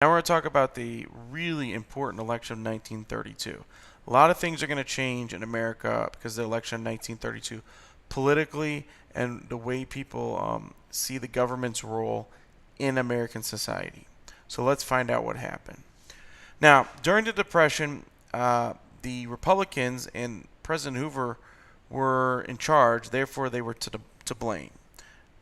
Now we're going to talk about the really important election of 1932. A lot of things are going to change in America because of the election of 1932, politically and the way people see the government's role in American society. So let's find out what happened. Now, during the Depression, the Republicans and President Hoover were in charge, therefore they were to blame.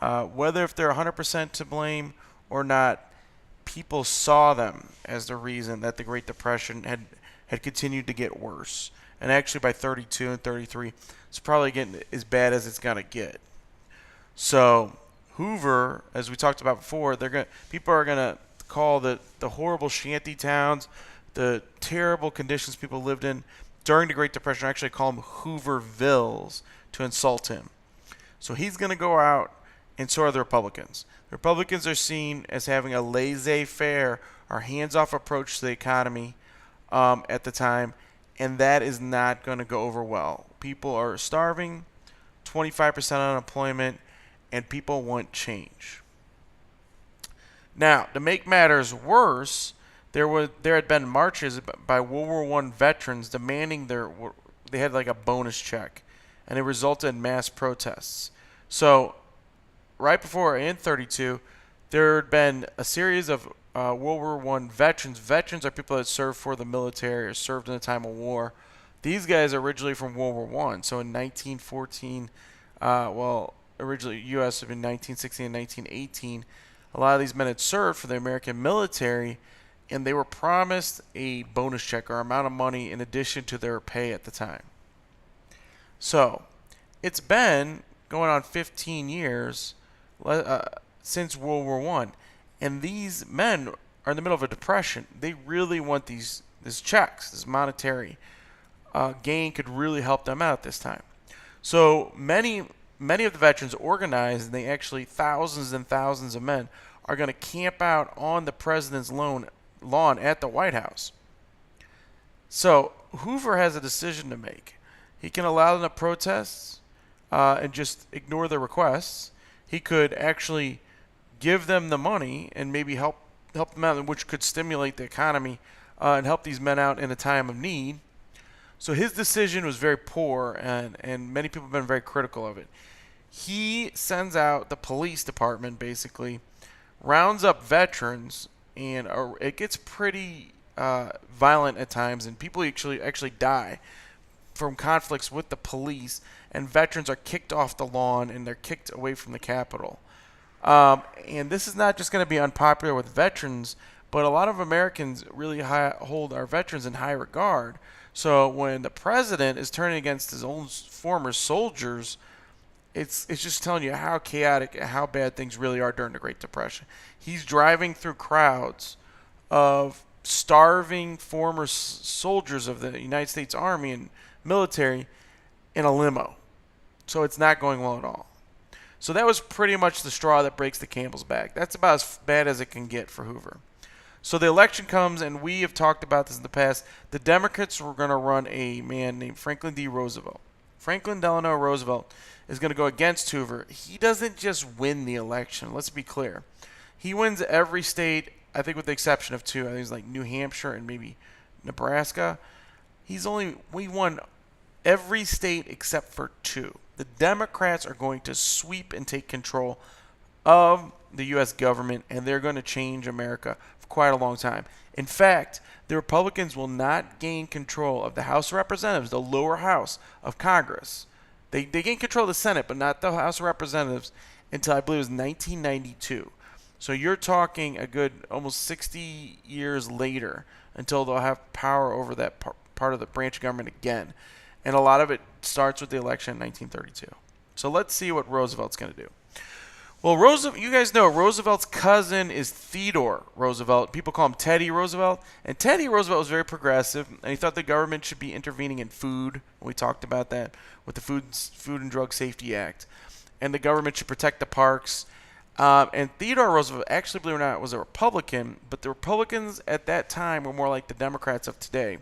Whether if they're 100% to blame or not, people saw them as the reason that the Great Depression had continued to get worse. And actually by 32 and 33, it's probably getting as bad as it's going to get. So Hoover, as we talked about before, people are going to call the horrible shanty towns, the terrible conditions people lived in during the Great Depression, actually call them Hoovervilles to insult him. So he's going to go out, and so are the Republicans. The Republicans are seen as having a laissez-faire or hands-off approach to the economy at the time, and that is not going to go over well. People are starving, 25% unemployment, and people want change. Now, to make matters worse, there had been marches by World War I veterans demanding they had like a bonus check, and it resulted in mass protests. So right before in 32, there had been a series of World War I veterans. Veterans are people that served for the military or served in the time of war. These guys are originally from World War I. So in 1914, originally U.S. in 1916 and 1918, a lot of these men had served for the American military, and they were promised a bonus check or amount of money in addition to their pay at the time. So it's been going on 15 years since World War I, and these men are in the middle of a depression. They really want these checks, this monetary gain could really help them out this time. So many of the veterans organized, and they actually thousands and thousands of men are going to camp out on the president's lawn at the White House. So Hoover has a decision to make. He can allow them to protest and just ignore their requests. He could actually give them the money and maybe help them out, which could stimulate the economy and help these men out in a time of need. So his decision was very poor, and many people have been very critical of it. He sends out the police department, basically, rounds up veterans, and it gets pretty violent at times, and people actually die from conflicts with the police, and veterans are kicked off the lawn, and they're kicked away from the Capitol. And this is not just going to be unpopular with veterans, but a lot of Americans really hold our veterans in high regard. So when the president is turning against his own former soldiers, it's just telling you how chaotic and how bad things really are during the Great Depression. He's driving through crowds of starving former soldiers of the United States Army and military in a limo. So it's not going well at all. So that was pretty much the straw that breaks the camel's back. That's about as bad as it can get for Hoover. So the election comes, and we have talked about this in the past. The Democrats were going to run a man named Franklin D. Roosevelt. Franklin Delano Roosevelt is going to go against Hoover. He doesn't just win the election. Let's be clear. He wins every state, I think with the exception of two. I think it's like New Hampshire and maybe Nebraska. We won every state except for two. The Democrats are going to sweep and take control of the U.S. government, and they're going to change America for quite a long time. In fact, the Republicans will not gain control of the House of Representatives, the lower house of Congress. They gain control of the Senate, but not the House of Representatives until I believe it was 1992. So you're talking a good almost 60 years later until they'll have power over that part of the branch of government again. And a lot of it starts with the election in 1932. So let's see what Roosevelt's going to do. Well, you guys know Roosevelt's cousin is Theodore Roosevelt. People call him Teddy Roosevelt. And Teddy Roosevelt was very progressive, and he thought the government should be intervening in food. We talked about that with the Food and Drug Safety Act. And the government should protect the parks. And Theodore Roosevelt, actually, believe it or not, was a Republican, but the Republicans at that time were more like the Democrats of today.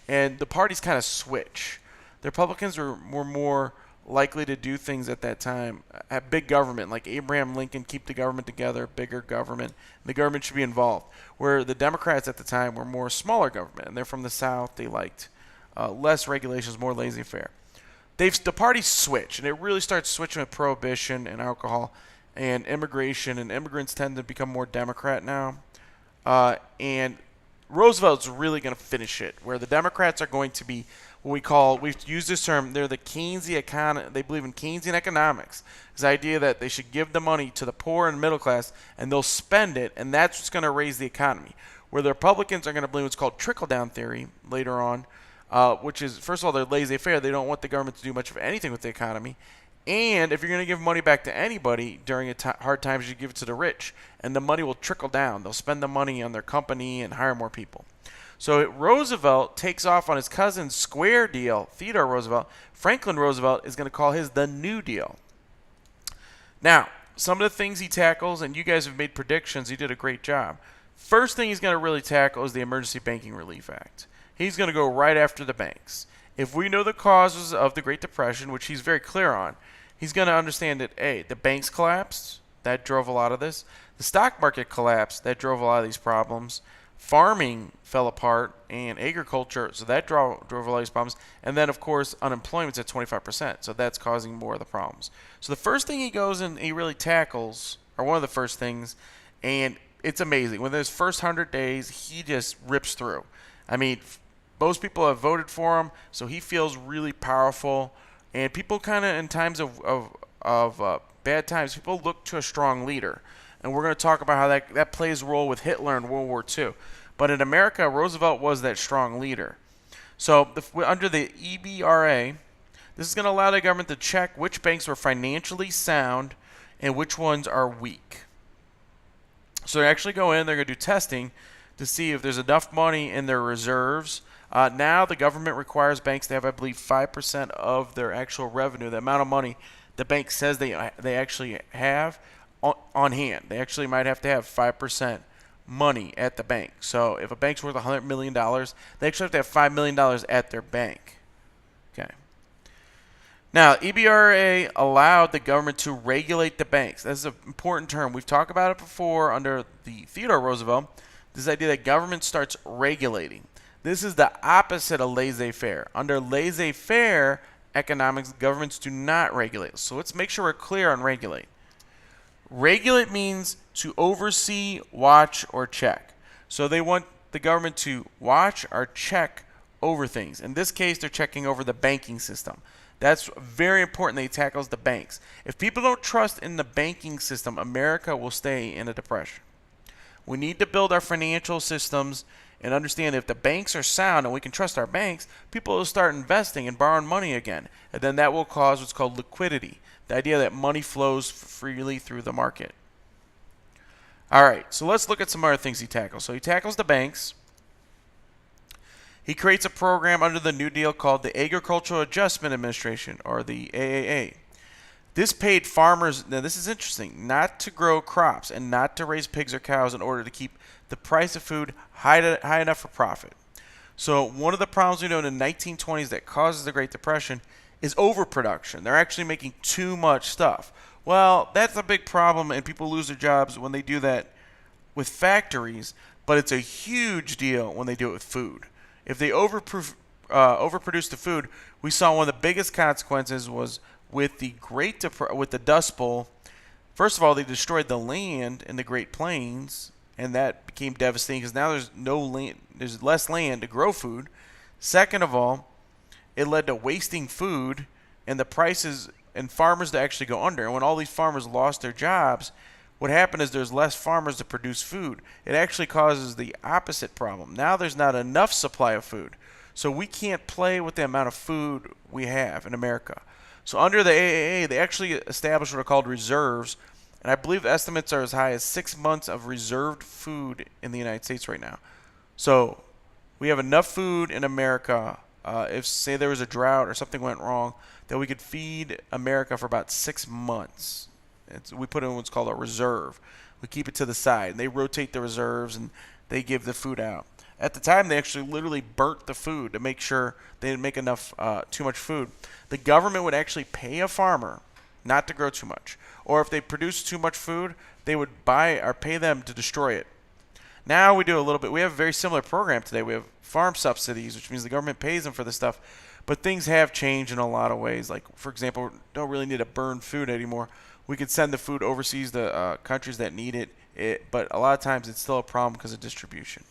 And the parties kind of switch. The Republicans were more likely to do things at that time. Have big government, like Abraham Lincoln, keep the government together, bigger government. The government should be involved. Where the Democrats at the time were more smaller government, and they're from the South. They liked less regulations, more laissez-faire. The parties switch, and it really starts switching with prohibition and alcohol and immigration, and immigrants tend to become more Democrat now. And Roosevelt's really going to finish it, where the Democrats are going to be what we've used this term, they're the Keynesian they believe in Keynesian economics. This idea that they should give the money to the poor and middle class, and they'll spend it, and that's what's going to raise the economy. Where the Republicans are going to believe what's called Trickle-Down Theory later on, which is, first of all, they're laissez-faire. They don't want the government to do much of anything with the economy. And if you're going to give money back to anybody during hard times, you give it to the rich, and the money will trickle down. They'll spend the money on their company and hire more people. So Roosevelt takes off on his cousin's square deal, Theodore Roosevelt. Franklin Roosevelt is going to call his the New Deal. Now, some of the things he tackles, and you guys have made predictions, he did a great job. First thing he's going to really tackle is the Emergency Banking Relief Act. He's going to go right after the banks. If we know the causes of the Great Depression, which he's very clear on, he's going to understand that, A, the banks collapsed. That drove a lot of this. The stock market collapsed. That drove a lot of these problems. Farming fell apart, and agriculture, so that drove a lot of these problems. And then, of course, unemployment's at 25%, so that's causing more of the problems. So the first thing he goes and he really tackles, or one of the first things, and it's amazing. Within his first 100 days, he just rips through. I mean, most people have voted for him, so he feels really powerful. And people kind of, in times of bad times, people look to a strong leader. And we're going to talk about how that plays a role with Hitler in World War II. But in America, Roosevelt was that strong leader. So under the EBRA, this is going to allow the government to check which banks were financially sound and which ones are weak. So they actually go in, they're going to do testing to see if there's enough money in their reserves. Now the government requires banks to have, I believe, 5% of their actual revenue, the amount of money the bank says they actually have, on hand. They actually might have to have 5% money at the bank. So if a bank's worth $100 million, they actually have to have $5 million at their bank. Okay. Now, EBRA allowed the government to regulate the banks. That's an important term. We've talked about it before under the Theodore Roosevelt. This idea that government starts regulating. This is the opposite of laissez-faire. Under laissez-faire economics, governments do not regulate. So let's make sure we're clear on regulate. Regulate means to oversee, watch, or check. So they want the government to watch or check over things. In this case, they're checking over the banking system. That's very important that he tackles the banks. If people don't trust in the banking system, America will stay in a depression. We need to build our financial systems and understand if the banks are sound and we can trust our banks, people will start investing and borrowing money again. And then that will cause what's called liquidity. The idea that money flows freely through the market. All right, so let's look at some other things he tackles. So he tackles the banks. He creates a program under the New Deal called the Agricultural Adjustment Administration, or the AAA. This paid farmers, now this is interesting, not to grow crops and not to raise pigs or cows in order to keep the price of food high enough for profit. So one of the problems we know in the 1920s that causes the Great Depression is overproduction. They're actually making too much stuff. Well, that's a big problem, and people lose their jobs when they do that with factories, but it's a huge deal when they do it with food. If they overproduce the food, we saw one of the biggest consequences was with the Dust Bowl. First of all, they destroyed the land in the Great Plains, and that became devastating because now there's no land, there's less land to grow food. Second of all, it led to wasting food and the prices and farmers to actually go under. And when all these farmers lost their jobs, what happened is there's less farmers to produce food. It actually causes the opposite problem. Now there's not enough supply of food. So we can't play with the amount of food we have in America. So under the AAA, they actually established what are called reserves. And I believe the estimates are as high as 6 months of reserved food in the United States right now. So we have enough food in America. If, say, there was a drought or something went wrong, that we could feed America for about 6 months. We put in what's called a reserve. We keep it to the side. And they rotate the reserves, and they give the food out. At the time, they actually literally burnt the food to make sure they didn't make enough, too much food. The government would actually pay a farmer not to grow too much, or if they produced too much food, they would buy or pay them to destroy it. Now we do a little bit. We have a very similar program today. We have farm subsidies, which means the government pays them for this stuff. But things have changed in a lot of ways. Like, for example, we don't really need to burn food anymore. We could send the food overseas to countries that need it, but a lot of times it's still a problem because of distribution.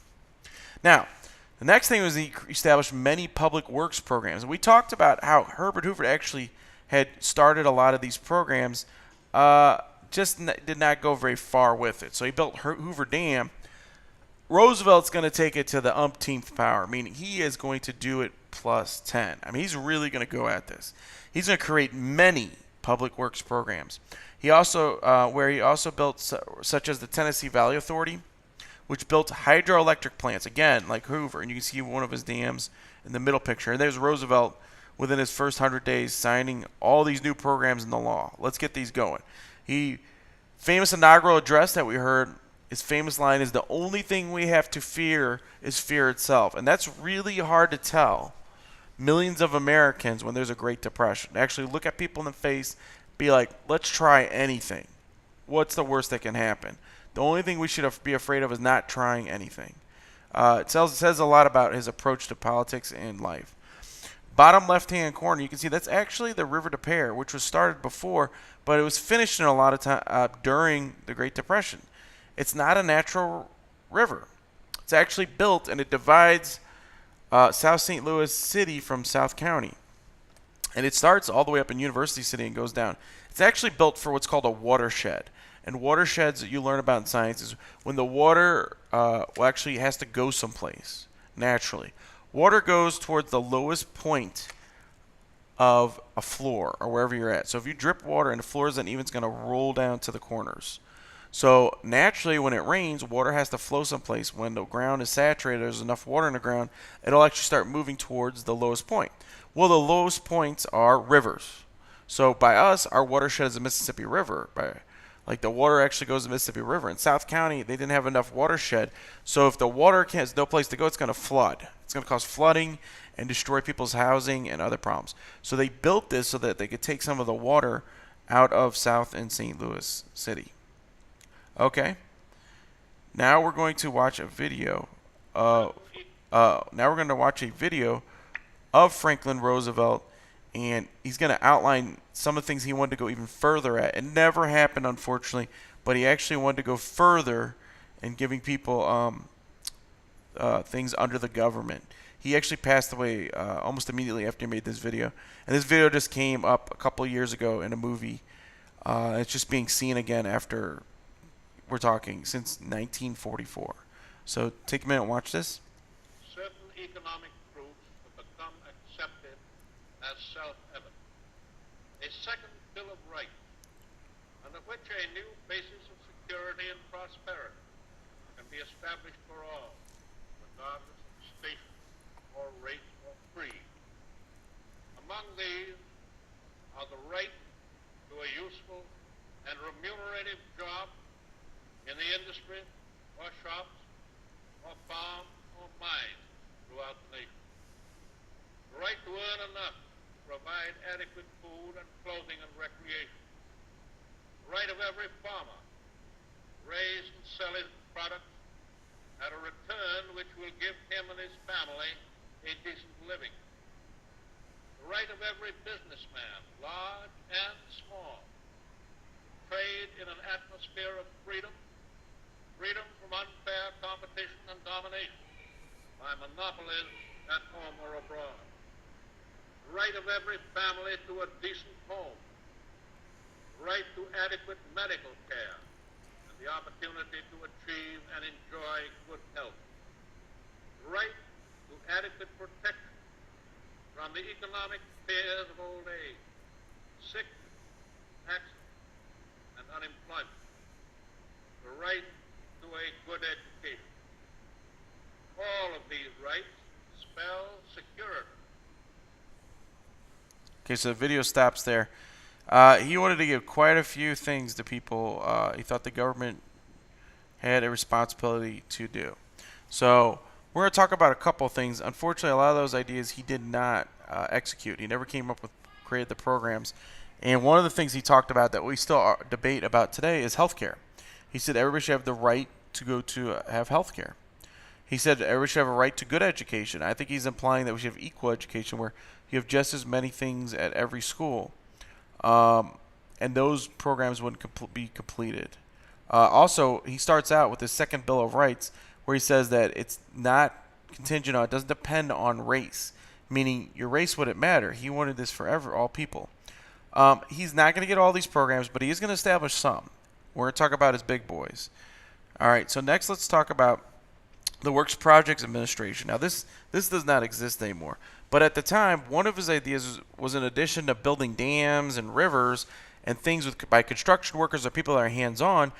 Now, the next thing was he established many public works programs. We talked about how Herbert Hoover actually had started a lot of these programs, did not go very far with it. So he built Hoover Dam. Roosevelt's going to take it to the umpteenth power, meaning he is going to do it plus 10. I mean, he's really going to go at this. He's going to create many public works programs. He also built such as the Tennessee Valley Authority, which built hydroelectric plants, again, like Hoover. And you can see one of his dams in the middle picture. And there's Roosevelt within his first 100 days signing all these new programs in the law. Let's get these going. Famous inaugural address that we heard, his famous line is, "The only thing we have to fear is fear itself." And that's really hard to tell millions of Americans when there's a Great Depression. Actually look at people in the face, be like, let's try anything. What's the worst that can happen? The only thing we should be afraid of is not trying anything. It says a lot about his approach to politics and life. Bottom left-hand corner, you can see that's actually the River des Peres, which was started before, but it was finished in a lot of time during the Great Depression. It's not a natural river. It's actually built, and it divides South St. Louis City from South County. And it starts all the way up in University City and goes down. It's actually built for what's called a watershed. And watersheds that you learn about in science is when the water actually has to go someplace naturally. Water goes towards the lowest point of a floor or wherever you're at. So if you drip water and the floor isn't even, it's going to roll down to the corners. So naturally, when it rains, water has to flow someplace. When the ground is saturated, there's enough water in the ground, it'll actually start moving towards the lowest point. Well, the lowest points are rivers. So by us, our watershed is the Mississippi River. Like the water actually goes to the Mississippi River. In South County, they didn't have enough watershed. So if the water has no place to go, it's going to flood. It's going to cause flooding and destroy people's housing and other problems. So they built this so that they could take some of the water out of South and St. Louis City. Okay. Now we're going to watch a video. Now we're going to watch a video of Franklin Roosevelt, and he's going to outline some of the things he wanted to go even further at. It never happened, unfortunately, but he actually wanted to go further in giving people things under the government. He actually passed away almost immediately after he made this video. And this video just came up a couple of years ago in a movie. It's just being seen again after, we're talking, since 1944. So take a minute and watch this. Certain economic truths have become accepted as self-evident. A second Bill of Rights, under which a new basis of security and prosperity can be established for all, regardless of station or race or creed. Among these are the right to a useful and remunerative job in the industry or shops or farm or mines throughout the nation. The right to earn enough to provide adequate food and clothing and recreation. The right of every farmer to raise and sell his products at a return which will give him and his family a decent living. The right of every businessman, large and small, to trade in an atmosphere of freedom, freedom from unfair competition and domination by monopolies at home or abroad. The right of every family to a decent home. The right to adequate medical care and the opportunity to achieve and enjoy good health. The right to adequate protection from the economic fears of old age, sickness, accident, and unemployment. The right to a good education. All of these rights spell security. Okay, so the video stops there. He wanted to give quite a few things to people he thought the government had a responsibility to do. So We're going to talk about a couple things. Unfortunately, a lot of those ideas he did not execute. He never came up with, created the programs. And one of the things he talked about that we still debate about today is healthcare. He said everybody should have the right to go to have healthcare. He said everybody should have a right to good education. I think he's implying that we should have equal education where you have just as many things at every school. And those programs wouldn't be completed. Also, he starts out with his second Bill of Rights where he says that it's not contingent on, it doesn't depend on race, meaning your race wouldn't matter. He wanted this for all people. He's not going to get all these programs, but he is going to establish some. We're going to talk about his big boys. All right, so next let's talk about the Works Projects Administration. Now, this does not exist anymore. But at the time, one of his ideas was in addition to building dams and rivers and things by construction workers or people that are hands-on,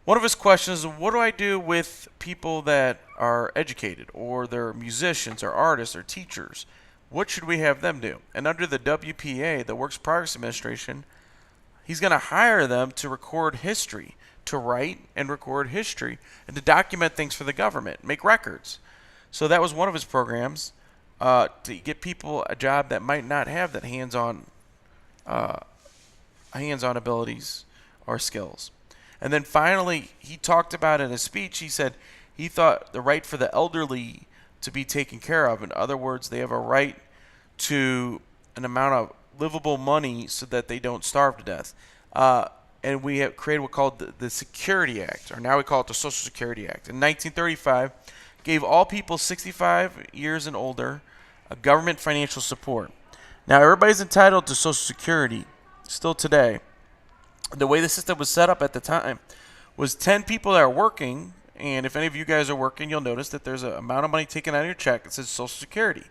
one of his questions is, what do I do with people that are educated or they're musicians or artists or teachers? What should we have them do? And under the WPA, the Works Progress Administration, he's going to hire them to record history, to write and record history, and to document things for the government, make records. So that was one of his programs, to get people a job that might not have that hands-on abilities or skills. And then finally, he talked about in his speech, he said he thought the right for the elderly to be taken care of. In other words, they have a right to an amount of livable money so that they don't starve to death. And we have created what's called the Security Act, or now we call it the Social Security Act. In 1935, gave all people 65 years and older a government financial support. Now, everybody's entitled to Social Security still today. The way the system was set up at the time was 10 people that are working, and if any of you guys are working, you'll notice that there's an amount of money taken out of your check that says Social Security.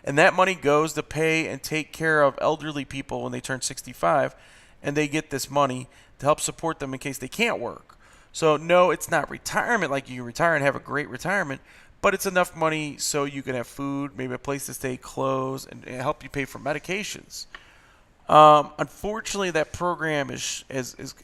And that money goes to pay and take care of elderly people when they turn 65, and they get this money to help support them in case they can't work. So no, it's not retirement like you retire and have a great retirement, but it's enough money so you can have food, maybe a place to stay, clothes, and help you pay for medications. Unfortunately, that program has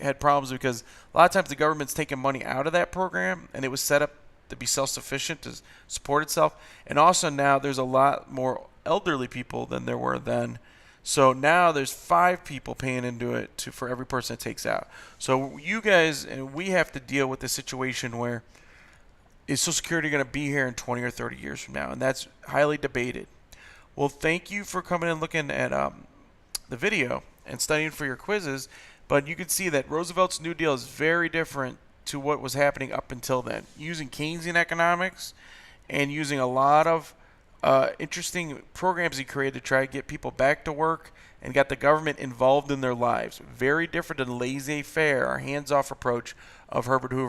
had problems because a lot of times the government's taking money out of that program, and it was set up to be self-sufficient, to support itself. And also now there's a lot more elderly people than there were then. So now there's 5 people paying into it for every person it takes out. So you guys and we have to deal with the situation where is Social Security going to be here in 20 or 30 years from now? And that's highly debated. Well, thank you for coming and looking at the video and studying for your quizzes, but you can see that Roosevelt's New Deal is very different to what was happening up until then, using Keynesian economics and using a lot of interesting programs he created to try to get people back to work and got the government involved in their lives. Very different than laissez-faire or hands-off approach of Herbert Hoover.